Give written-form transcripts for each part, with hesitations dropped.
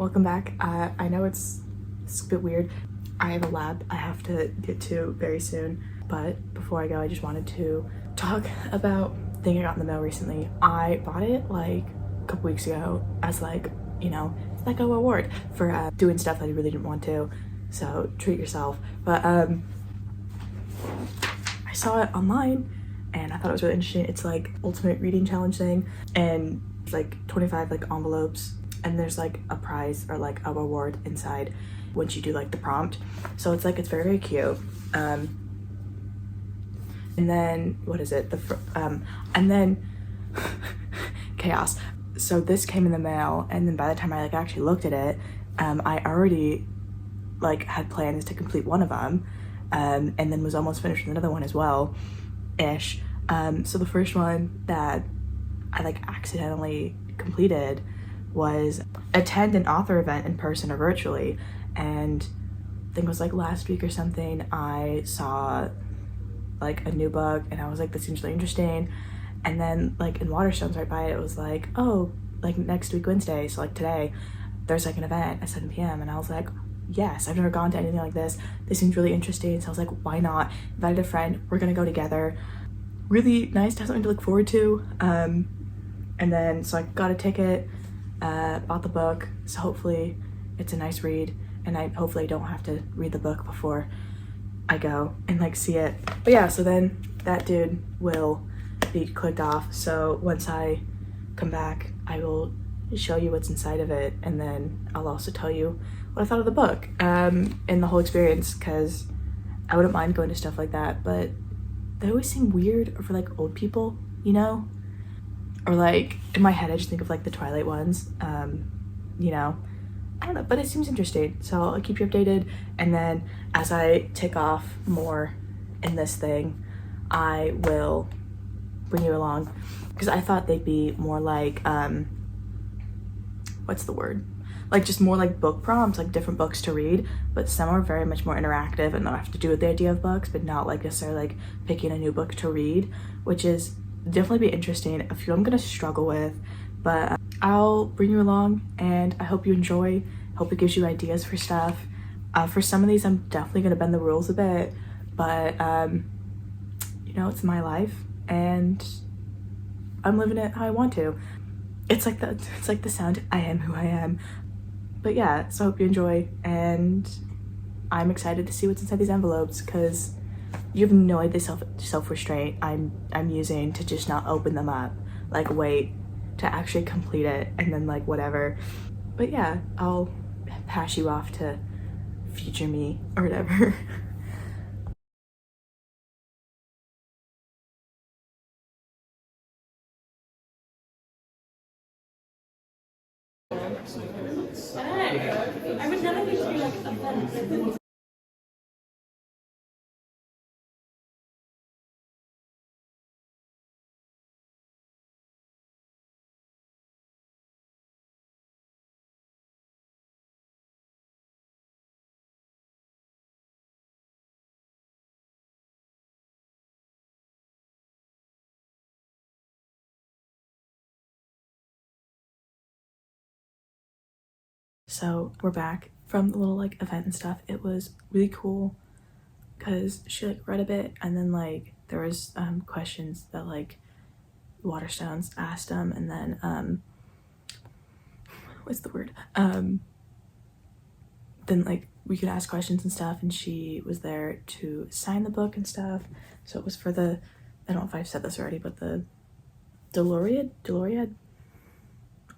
welcome back. I know it's a bit weird. I have a lab I have to get to very soon, but before I go, I just wanted to talk about the thing I got in the mail recently. I bought it like a couple weeks ago as like, you know, it's like a reward for doing stuff that I really didn't want to, so treat yourself. But I saw it online and I thought it was really interesting. It's like ultimate reading challenge thing, and it's like 25 like envelopes, and there's like a prize or like a reward inside once you do like the prompt. So it's like, it's very, very cute. And then what is it, and then chaos. So this came in the mail, and then by the time I like actually looked at it, I already like had plans to complete one of them, and then was almost finished with another one as well ish. So the first one that I like accidentally completed was attend an author event in person or virtually. And I think it was like last week or something, I saw like a new book and I was like, this seems really interesting. And then like in Waterstones right by it, it was like, oh, like next week Wednesday, so like today, there's like an event at 7 p.m. and I was like, yes, I've never gone to anything like this. This seems really interesting. So I was like, why not? Invited a friend, we're gonna go together. Really nice to have something to look forward to. And then so I got a ticket, bought the book, so hopefully it's a nice read, and I hopefully don't have to read the book before I go and like see it. But yeah, so then that dude will be clicked off, so once I come back I will show you what's inside of it, and then I'll also tell you what I thought of the book and the whole experience, because I wouldn't mind going to stuff like that, but they always seem weird for like old people, you know? Or like in my head I just think of like the Twilight ones, you know, I don't know, but it seems interesting, so I'll keep you updated. And then as I take off more in this thing, I will bring you along, because I thought they'd be more like what's the word, like just more like book prompts, like different books to read, but some are very much more interactive and they'll have to do with the idea of books, but not like necessarily like picking a new book to read, which is definitely be interesting. A few I'm gonna struggle with, but I'll bring you along and I hope you enjoy. Hope it gives you ideas for stuff. For some of these I'm definitely gonna bend the rules a bit, but you know, it's my life and I'm living it how I want to. It's like the sound I am who I am. But yeah, so I hope you enjoy, and I'm excited to see what's inside these envelopes, because you have no idea self-restraint I'm using to just not open them up, like wait to actually complete it and then like whatever. But yeah, I'll pass you off to future me or whatever. I would never think to be like offended. So we're back from the little like event and stuff. It was really cool because she like read a bit, and then like there was questions that like Waterstones asked them, and then what's the word, then like we could ask questions and stuff, and she was there to sign the book and stuff. So it was for the, I don't know if I've said this already, but the Deloriad.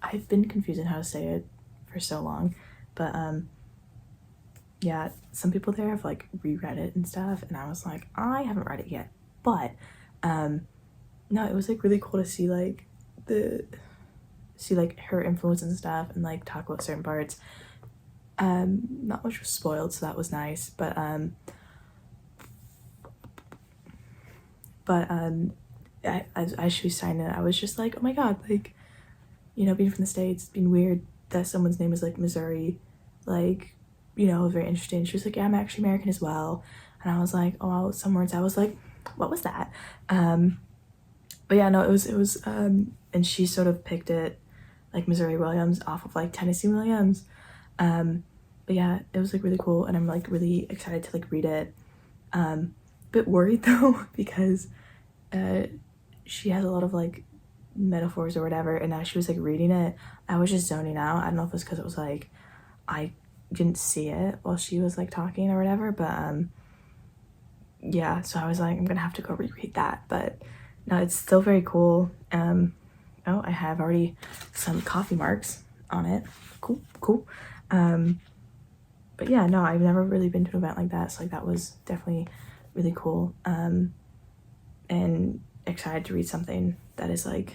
I've been confusing how to say it for so long, but yeah, some people there have like reread it and stuff, and I was like, I haven't read it yet, but no, it was like really cool to see like her influence and stuff, and like talk about certain parts. Not much was spoiled, so that was nice, but as she was signing it, I was just like, oh my god, like, you know, being from the States, being weird that someone's name is like Missouri, like, you know, very interesting. She was like, yeah, I'm actually American as well, and I was like, oh well, some words I was like, what was that? But yeah, no, it was and she sort of picked it like Missouri Williams off of like Tennessee Williams, But yeah, it was like really cool, and I'm like really excited to like read it. Bit worried though because she has a lot of like metaphors or whatever, and as she was like reading it, I was just zoning out. I don't know if it's because it was like I didn't see it while she was like talking or whatever, but yeah, so I was like, I'm gonna have to go reread that. But no, it's still very cool. Oh, I have already some coffee marks on it. Cool. But yeah, no, I've never really been to an event like that, so like that was definitely really cool. And excited to read something that is like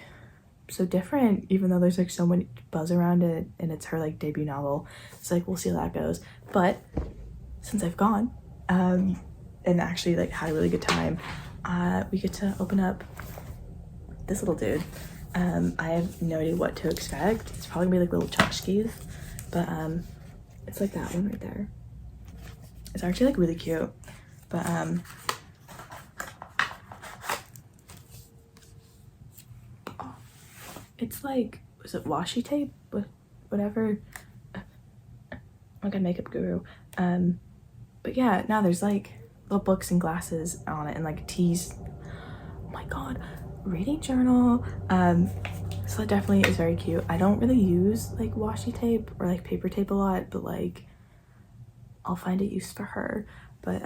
so different, even though there's like so much buzz around it, and it's her like debut novel. So like we'll see how that goes. But since I've gone, and actually like had a really good time, we get to open up this little dude. I have no idea what to expect. It's probably gonna be like little tchotchkes, but it's like that one right there. It's actually like really cute, but it's like, was it washi tape? Whatever. Like a makeup guru. But yeah, now there's like little books and glasses on it, and like teas. Oh my god, reading journal. So that definitely is very cute. I don't really use like washi tape or like paper tape a lot, but like I'll find a use for her. But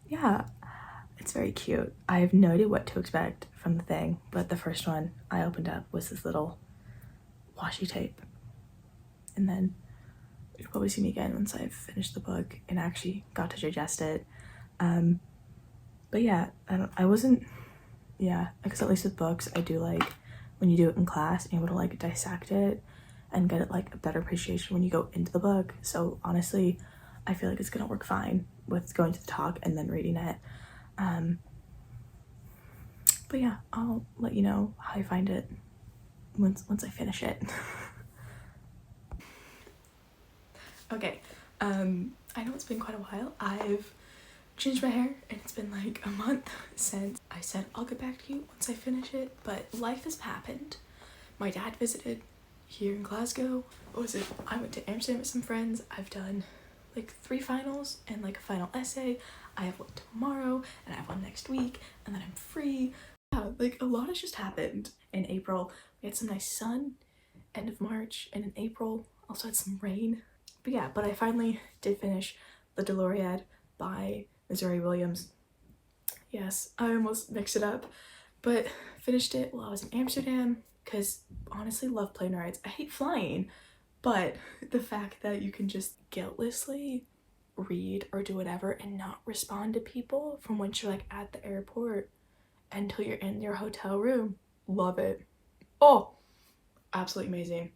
yeah, it's very cute. I have no idea what to expect from the thing, but the first one I opened up was this little washi tape, and then you'll probably see me again once I've finished the book and actually got to digest it. But yeah, I wasn't, yeah, because at least with books, I do like when you do it in class, you're able to like dissect it and get it like a better appreciation when you go into the book. So honestly, I feel like it's gonna work fine with going to the talk and then reading it. But yeah, I'll let you know how I find it once I finish it. Okay, I know it's been quite a while. I've changed my hair and it's been like a month since I said I'll get back to you once I finish it, but life has happened. My dad visited here in Glasgow. What was it? I went to Amsterdam with some friends. I've done like 3 finals and like a final essay. I have one tomorrow and I have one next week, and then I'm free. Yeah, like a lot has just happened. In April, we had some nice sun, end of March, and in April also had some rain. But yeah, but I finally did finish The Deloriad by Missouri Williams. Yes, I almost mixed it up, but finished it while I was in Amsterdam because honestly love plane rides. I hate flying, but the fact that you can just guiltlessly read or do whatever and not respond to people from once you're like at the airport until you're in your hotel room, love it. Oh, absolutely amazing.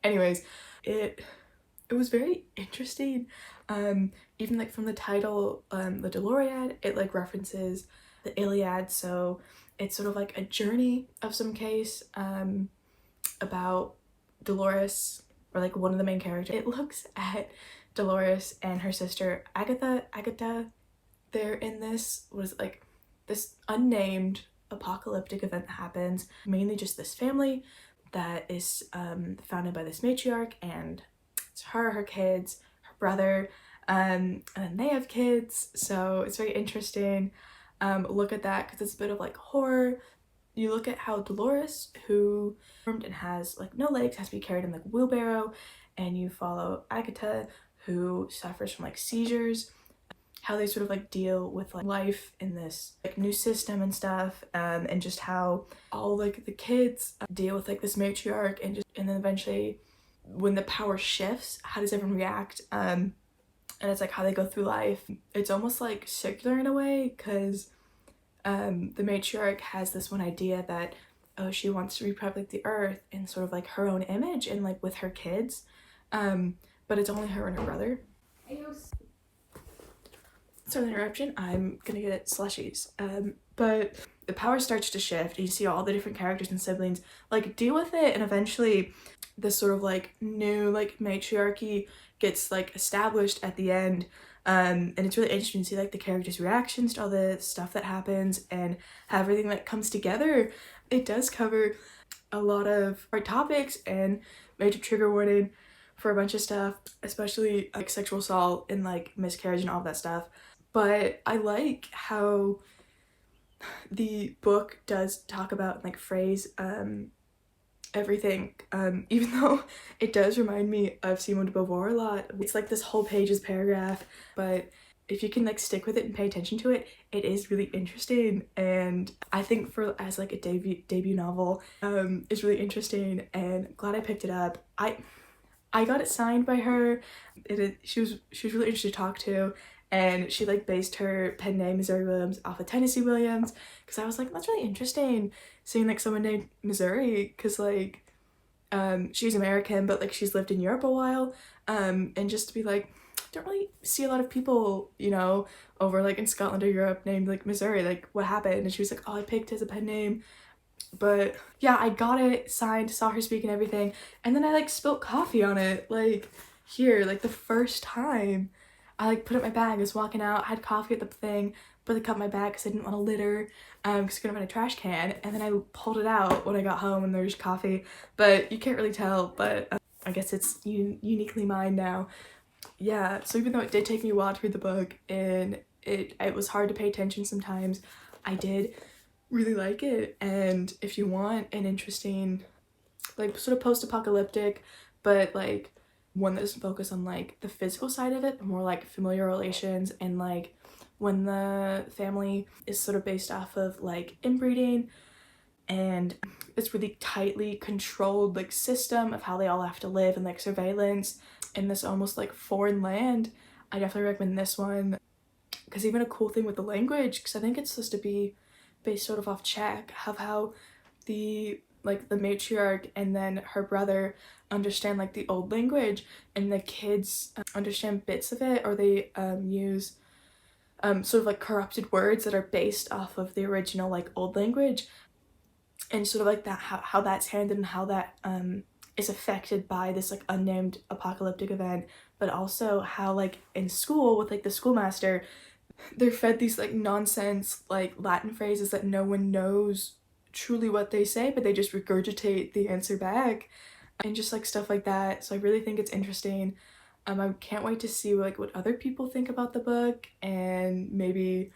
Anyways, it was very interesting. Even like from the title, the Deloriad, it like references the Iliad, so it's sort of like a journey of some case about Dolores, or like one of the main characters. It looks at Dolores and her sister Agatha. They're in this, what is it, like this unnamed apocalyptic event that happens. Mainly just this family that is founded by this matriarch, and it's her kids, her brother, and then they have kids, so it's very interesting. Look at that because it's a bit of like horror. You look at how Dolores, who formed and has like no legs, has to be carried in like a wheelbarrow, and you follow Agatha, who suffers from like seizures, how they sort of like deal with like life in this like new system and stuff, and just how all like the kids deal with like this matriarch, and then eventually when the power shifts, how does everyone react? And it's like how they go through life. It's almost like circular in a way, because the matriarch has this one idea that, oh, she wants to repopulate the earth in sort of like her own image and like with her kids, but it's only her and her brother. Sorry, the interruption. I'm gonna get slushies. But the power starts to shift, and you see all the different characters and siblings like deal with it, and eventually this sort of like new like matriarchy gets like established at the end. And it's really interesting to see like the characters' reactions to all the stuff that happens and how everything that comes together. It does cover a lot of hard topics, and major trigger warning for a bunch of stuff, especially like sexual assault and like miscarriage and all that stuff. But I like how the book does talk about like phrase everything, even though it does remind me of Simone de Beauvoir a lot. It's like this whole page is paragraph, but if you can like stick with it and pay attention to it, it is really interesting. And I think for as like a debut novel, it's really interesting, and glad I picked it up. I got it signed by her. She was really interesting to talk to, and she like based her pen name Missouri Williams off of Tennessee Williams, because I was like, that's really interesting seeing like someone named Missouri, because like she's American but like she's lived in Europe a while, and just to be like, don't really see a lot of people, you know, over like in Scotland or Europe named like Missouri, like what happened? And she was like, oh, I picked as a pen name. But yeah, I got it signed, saw her speak and everything, and then I like spilt coffee on it, like here, like the first time. I like put it in my bag, I was walking out, I had coffee at the thing, put the cup in my bag because I didn't want to litter, because I couldn't find a trash can, and then I pulled it out when I got home and there's coffee, but you can't really tell, but I guess it's uniquely mine now. Yeah, so even though it did take me a while to read the book and it was hard to pay attention sometimes, I did really like it. And if you want an interesting, like sort of post-apocalyptic, but like one that doesn't focus on like the physical side of it, but more like familiar relations, and like when the family is sort of based off of like inbreeding, and it's really tightly controlled like system of how they all have to live, and like surveillance in this almost like foreign land, I definitely recommend this one. Because even a cool thing with the language, because I think it's supposed to be based sort of off Czech, of how the matriarch and then her brother understand like the old language, and the kids understand bits of it, or they use sort of like corrupted words that are based off of the original like old language, and sort of like that how that's handled, and how that is affected by this like unnamed apocalyptic event. But also how like in school with like the schoolmaster, they're fed these like nonsense like Latin phrases that no one knows truly what they say, but they just regurgitate the answer back, and just like stuff like that. So I really think it's interesting. I can't wait to see like what other people think about the book, and maybe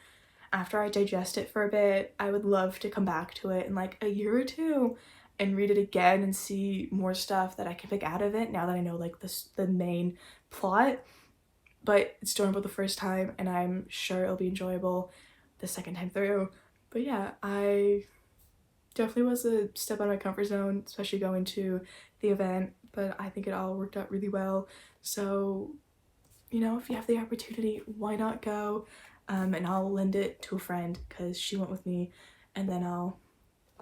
after I digest it for a bit, I would love to come back to it in like a year or two and read it again and see more stuff that I can pick out of it now that I know like the main plot. But it's enjoyable the first time, and I'm sure it'll be enjoyable the second time through. But yeah, I definitely was a step out of my comfort zone, especially going to the event, but I think it all worked out really well. So, you know, if you have the opportunity, why not go? And I'll lend it to a friend because she went with me, and then I'll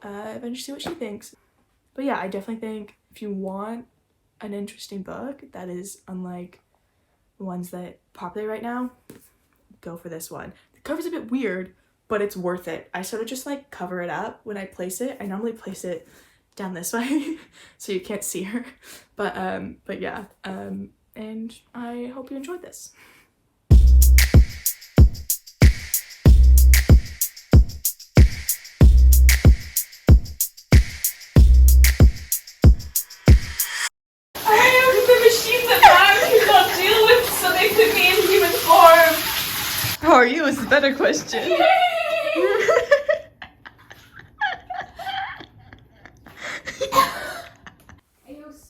eventually see what she thinks. But yeah, I definitely think if you want an interesting book that is unlike the ones that popular right now, go for this one. The cover's a bit weird, but it's worth it. I sort of just like cover it up when I place it. I normally place it down this way so you can't see her. But yeah, and I hope you enjoyed this. How are you is a better question.